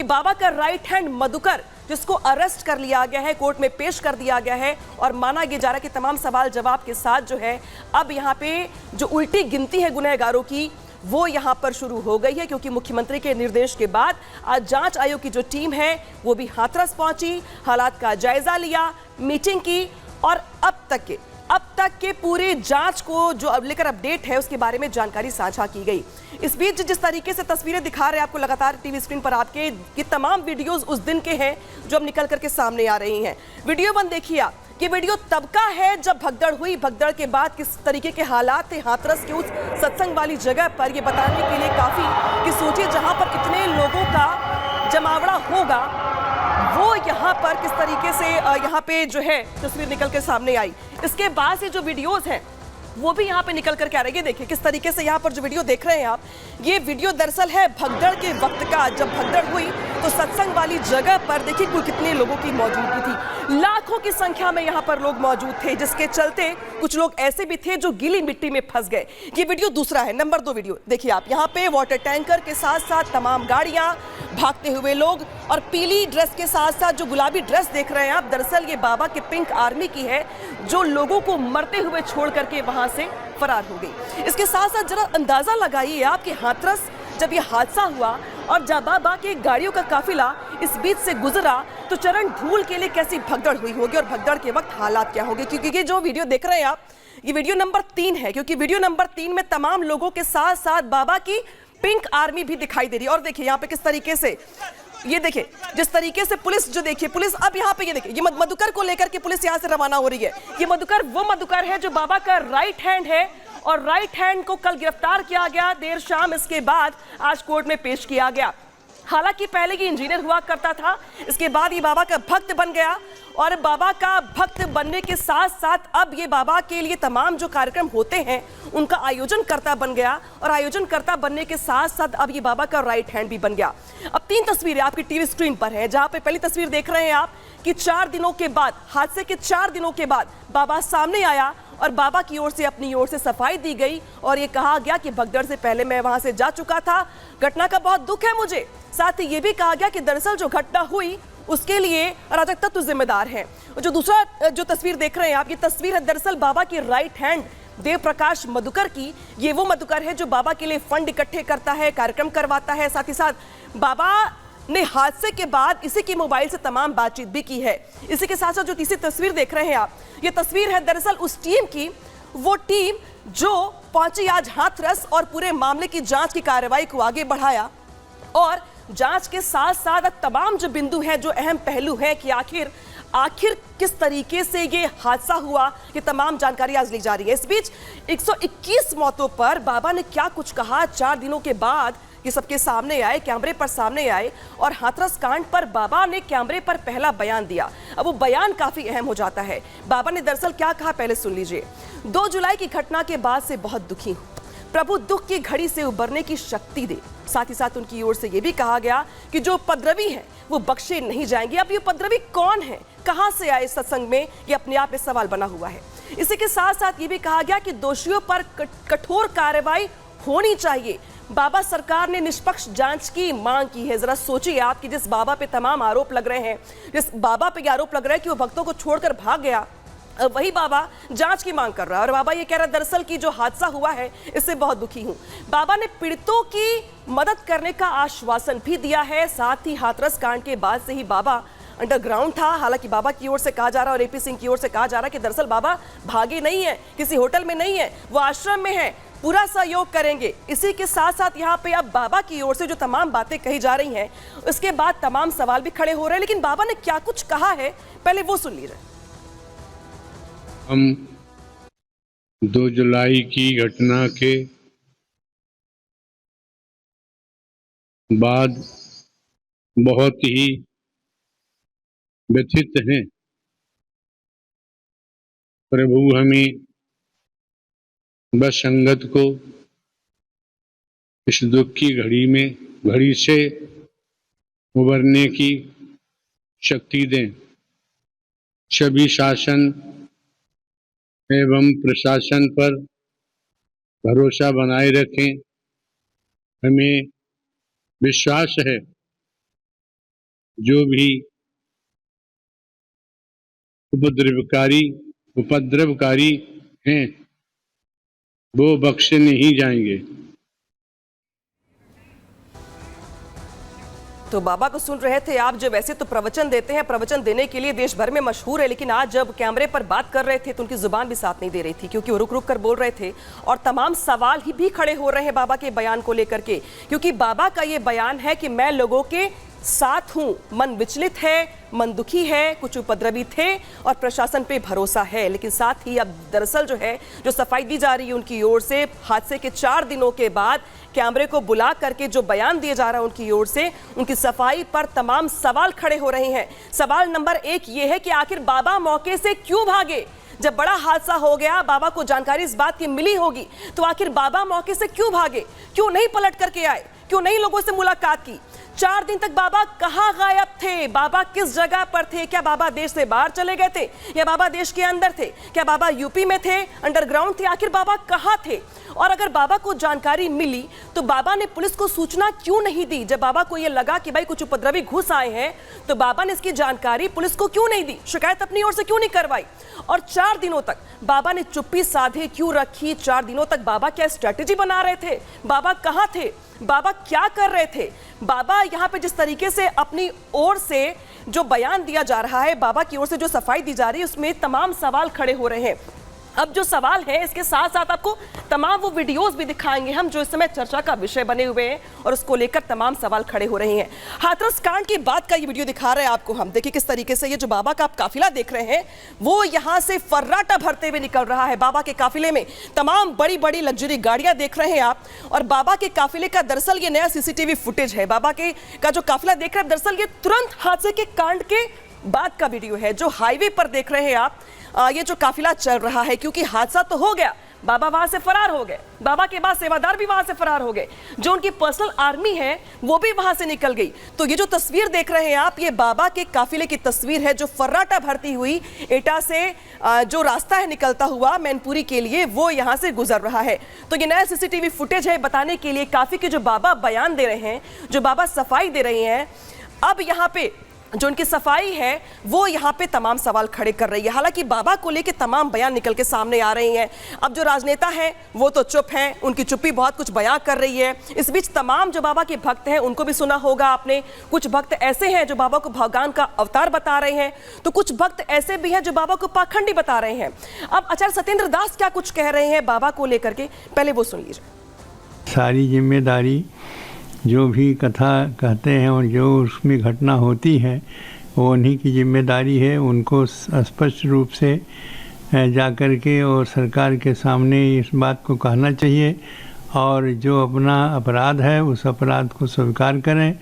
बाबा का right hand Madhukar, जिसको arrest कर लिया गया है, कोर्ट में पेश कर दिया गया है और माना ये जा रहा है कि तमाम सवाल जवाब के साथ जो है अब यहाँ पे जो उल्टी गिनती है गुनहगारों की वो यहाँ पर शुरू हो गई है, क्योंकि मुख्यमंत्री के निर्देश के बाद आज जांच आयोग की जो टीम है वो भी हाथरस पहुंची, हालात का जायजा लिया, मीटिंग की और अब तक के पूरे जांच को जो अब लेकर अपडेट है उसके बारे में जानकारी साझा की गई। इस बीच जिस तरीके से तस्वीरें दिखा रहे हैं आपको लगातार टीवी स्क्रीन पर आपके कि तमाम वीडियोस उस दिन के हैं जो अब निकल करके सामने आ रही हैं। वीडियो 1 देखिए आप, ये वीडियो तब का है जब भगदड़ हुई, भगदड़ के बाद किस तरीके के हालात थे हाथरस के उस सत्संग वाली जगह पर, ये बताने के लिए काफी कि सोचिए जहां पर इतने लोगों का जमावड़ा होगा वो यहाँ पर किस तरीके से यहाँ पे जो है तस्वीर निकल के सामने आई। इसके बाद से जो वीडियोस हैं वो भी यहाँ पे निकल करके आ रही है। देखिए किस तरीके से यहाँ पर जो वीडियो देख रहे हैं आप, ये वीडियो दरअसल है भगदड़ के वक्त का। जब भगदड़ हुई तो सत्संग वाली जगह पर देखिए कुल कितने लोगों की मौजूदगी थी, लाखों की संख्या में यहाँ पर लोग मौजूद थे, जिसके चलते कुछ लोग ऐसे भी थे जो गीली मिट्टी में फंस गए। ये वीडियो दूसरा है, नंबर 2 वीडियो देखिए आप, यहाँ पे वाटर टैंकर के साथ साथ तमाम गाड़ियां, भागते हुए लोग और पीली ड्रेस के साथ साथ जो गुलाबी ड्रेस देख रहे हैं आप, दरअसल ये बाबा के पिंक आर्मी की है जो लोगों को मरते हुए छोड़ करके वहां से फरार हो गई। इसके साथ साथ जरा अंदाजा लगाइए आप कि हाथरस जब ये हादसा हुआ और जब बाबा के गाड़ियों का काफिला इस बीच से गुजरा तो चरण धूल के लिए कैसी भगदड़ हुई होगी और भगदड़ के वक्त हालात क्या होंगे। क्योंकि ये जो वीडियो देख रहे हैं आप, ये वीडियो नंबर 3 है, क्योंकि वीडियो नंबर 3 में तमाम लोगों के साथ साथ बाबा की पिंक आर्मी भी दिखाई दे रही है। और देखिए यहाँ पे किस तरीके से, ये देखिए जिस तरीके से पुलिस जो देखिए पुलिस अब यहाँ पे ये देखिए ये मधुकर को लेकर के पुलिस यहाँ से रवाना हो रही है। ये मधुकर वो मधुकर है जो बाबा का राइट हैंड है और राइट हैंड को कल गिरफ्तार किया गया देर शाम, इसके बाद आज कोर्ट में पेश किया गया। हालांकि पहले ये इंजीनियर हुआ करता था, इसके बाद ये बाबा का भक्त बन गया और बाबा का भक्त बनने के साथ साथ अब ये बाबा के लिए तमाम जो कार्यक्रम होते हैं उनका आयोजन करता बन गया और आयोजन करता बनने के साथ साथ अब ये बाबा का राइट हैंड भी बन गया। अब 3 तस्वीरें आपकी टीवी स्क्रीन पर है, जहां पे पहली तस्वीर देख रहे हैं आप कि 4 दिनों के बाद, हादसे के 4 दिनों के बाद बाबा सामने आया और बाबा की ओर से अपनी ओर से सफाई दी गई और ये कहा गया कि भगदड़ से पहले मैं वहां से जा चुका था, घटना का बहुत दुख है मुझे। साथ ही ये भी कहा गया कि दरअसल जो घटना हुई उसके लिए अराजक तत्व जिम्मेदार है। जो दूसरा जो तस्वीर देख रहे हैं आप, ये तस्वीर है दरअसल बाबा की राइट हैंड देव प्रकाश मधुकर की। ये वो मधुकर है जो बाबा के लिए फंड इकट्ठे करता है, कार्यक्रम करवाता है। साथ ही साथ बाबा ने हादसे के बाद इसी की मोबाइल से तमाम बातचीत भी की है। इसी के साथ साथ जो तीसरी तस्वीर देख रहे हैं आप, ये तस्वीर है दरअसल उस टीम की, वो टीम जो पहुंची आज हाथरस और पूरे मामले की जांच की कार्रवाई को आगे बढ़ाया और जांच के साथ साथ तमाम जो बिंदु हैं, जो अहम पहलू हैं कि आखिर किस तरीके से ये हादसा हुआ, ये तमाम जानकारी आज ली जा रही है। इस बीच 121 मौतों पर बाबा ने क्या कुछ कहा, 4 दिनों के बाद ये सबके सामने आए, कैमरे पर सामने आए और हाथरस कांड पर बाबा ने कैमरे पर पहला बयान दिया। अब वो बयान काफी अहम हो जाता है। बाबा ने दरअसल क्या कहा पहले सुन लीजिए। 2 जुलाई की घटना के बाद से बहुत दुखी हूं, प्रभु दुख की घड़ी से उबरने की शक्ति दे। साथ ही साथ उनकी ओर से यह भी कहा गया कि जो उपद्रवी हैं वो बख्शे नहीं जाएंगे। अब ये उपद्रवी कौन है, कहां से आए सत्संग में, ये अपने आप में सवाल बना हुआ है। इसी के साथ साथ ये भी कहा गया कि दोषियों पर कठोर कार्रवाई होनी चाहिए। बाबा सरकार ने निष्पक्ष जांच की मांग की है। जरा सोचिए आप कि जिस बाबा पे तमाम आरोप लग रहे हैं, जिस बाबा पे आरोप लग रहा है कि वो भक्तों को छोड़कर भाग गया, वही बाबा जांच की मांग कर रहा है और बाबा ये कह रहा है दरअसल कि जो हादसा हुआ है इससे बहुत दुखी हूं। बाबा ने पीड़ितों की मदद करने का आश्वासन भी दिया है। साथ ही हाथरस कांड के बाद से ही बाबा अंडरग्राउंड था। हालांकि बाबा की ओर से कहा जा रहा है और एपी सिंह की ओर से कहा जा रहा है कि दरअसल बाबा भागे नहीं है, किसी होटल में नहीं है, वो आश्रम में है, पूरा सहयोग करेंगे। इसी के साथ साथ यहाँ पे अब बाबा की ओर से जो तमाम बातें कही जा रही हैं उसके बाद तमाम सवाल भी खड़े हो रहे हैं, लेकिन बाबा ने क्या कुछ कहा है पहले वो सुन लीजिए। हम 2 जुलाई की घटना के बाद बहुत ही व्यथित हैं। प्रभु हमें बस संगत को इस दुख की घड़ी से उबरने की शक्ति दें। सभी शासन एवं प्रशासन पर भरोसा बनाए रखें। हमें विश्वास है जो भी उपद्रवकारी हैं वो बख्शे नहीं जाएंगे। तो बाबा को सुन रहे थे आप, जो वैसे तो प्रवचन देते हैं, प्रवचन देने के लिए देश भर में मशहूर है, लेकिन आज जब कैमरे पर बात कर रहे थे तो उनकी जुबान भी साथ नहीं दे रही थी, क्योंकि वो रुक रुक कर बोल रहे थे और तमाम सवाल ही भी खड़े हो रहे हैं बाबा के बयान को लेकर के, क्योंकि बाबा का ये बयान है कि मैं लोगों के साथ हूं, मन विचलित है, मन दुखी है, कुछ उपद्रवी थे और प्रशासन पे भरोसा है। लेकिन साथ ही अब दरअसल जो है, जो सफाई दी जा रही है उनकी ओर से, हादसे के 4 दिनों के बाद कैमरे को बुला करके जो बयान दिया जा रहा है उनकी ओर से, उनकी सफाई पर तमाम सवाल खड़े हो रहे हैं। सवाल नंबर 1 ये है कि आखिर बाबा मौके से क्यों भागे? जब बड़ा हादसा हो गया, बाबा को जानकारी इस बात की मिली होगी, तो आखिर बाबा मौके से क्यों भागे? क्यों नहीं पलट करके आए? क्यों नहीं लोगों से मुलाकात की? 4 दिन तक बाबा कहां गायब थे? बाबा किस जगह पर थे? क्या बाबा देश से बाहर चले गए थे या बाबा देश के अंदर थे? क्या बाबा यूपी में थे, अंडरग्राउंड थे? आखिर बाबा कहां थे? और अगर बाबा को जानकारी मिली तो बाबा ने पुलिस को सूचना क्यों नहीं दी? जब बाबा को यह लगा कि भाई कुछ उपद्रवी घुस आए हैं, तो बाबा ने इसकी जानकारी पुलिस को क्यों नहीं दी? शिकायत अपनी ओर से क्यों नहीं करवाई? और 4 दिनों तक बाबा ने चुप्पी साधे क्यों रखी? 4 दिनों तक बाबा क्या स्ट्रेटेजी बना रहे थे? बाबा कहां थे? बाबा क्या कर रहे थे? बाबा यहां पे जिस तरीके से अपनी ओर से जो बयान दिया जा रहा है, बाबा की ओर से जो सफाई दी जा रही है, उसमें तमाम सवाल खड़े हो रहे हैं। अब जो सवाल है, इसके साथ साथ आपको तमाम वो वीडियोस भी दिखाएंगे हम जो इस समय चर्चा का विषय बने हुए हैं और उसको लेकर तमाम सवाल खड़े हो रहे हैं। हाथरस कांड की बात का ये वीडियो दिखा रहे हैं आपको हम। देखिए किस तरीके से ये जो बाबा का आप काफिला देख रहे हैं, वो यहाँ से फर्राटा भरते हुए निकल रहा है। बाबा के काफिले में तमाम बड़ी बड़ी लग्जरी गाड़ियां देख रहे हैं आप, और बाबा के काफिले का दरअसल ये नया सीसीटीवी फुटेज है। बाबा के का जो काफिला देख रहे हैं, दरअसल ये तुरंत हादसे के कांड के बाद का वीडियो है, जो हाईवे पर देख रहे हैं आप। ये जो काफिला चल रहा है, क्योंकि हादसा तो हो गया, बाबा वहां से फरार हो गए, बाबा के बाद सेवादार भी वहां से फरार हो गए, जो उनकी पर्सनल आर्मी है वो भी वहां से निकल गई। तो ये जो तस्वीर देख रहे हैं आप, ये बाबा के काफिले की तस्वीर है, जो फर्राटा भरती हुई एटा से जो रास्ता है निकलता हुआ मैनपुरी के लिए, वो यहां से गुजर रहा है। तो ये नया सीसीटीवी फुटेज है बताने के लिए काफी कि जो बाबा बयान दे रहे हैं, जो बाबा सफाई दे रहे हैं, अब यहाँ पे जो उनकी सफाई है वो यहाँ पे तमाम सवाल खड़े कर रही है। हालांकि बाबा को लेके तमाम बयान निकल के सामने आ रही हैं। अब जो राजनेता हैं वो तो चुप हैं, उनकी चुप्पी बहुत कुछ बयां कर रही है। इस बीच तमाम जो बाबा के भक्त हैं उनको भी सुना होगा आपने। कुछ भक्त ऐसे हैं जो बाबा को भगवान का अवतार बता रहे हैं, तो कुछ भक्त ऐसे भी हैं जो बाबा को पाखंडी बता रहे हैं। अब आचार्य सत्येंद्र दास क्या कुछ कह रहे हैं बाबा को लेकर के, पहले वो सुन लीजिए। सारी जिम्मेदारी जो भी कथा कहते हैं और जो उसमें घटना होती है वो उन्हीं की जिम्मेदारी है। उनको स्पष्ट रूप से जाकर के और सरकार के सामने इस बात को कहना चाहिए, और जो अपना अपराध है उस अपराध को स्वीकार करें।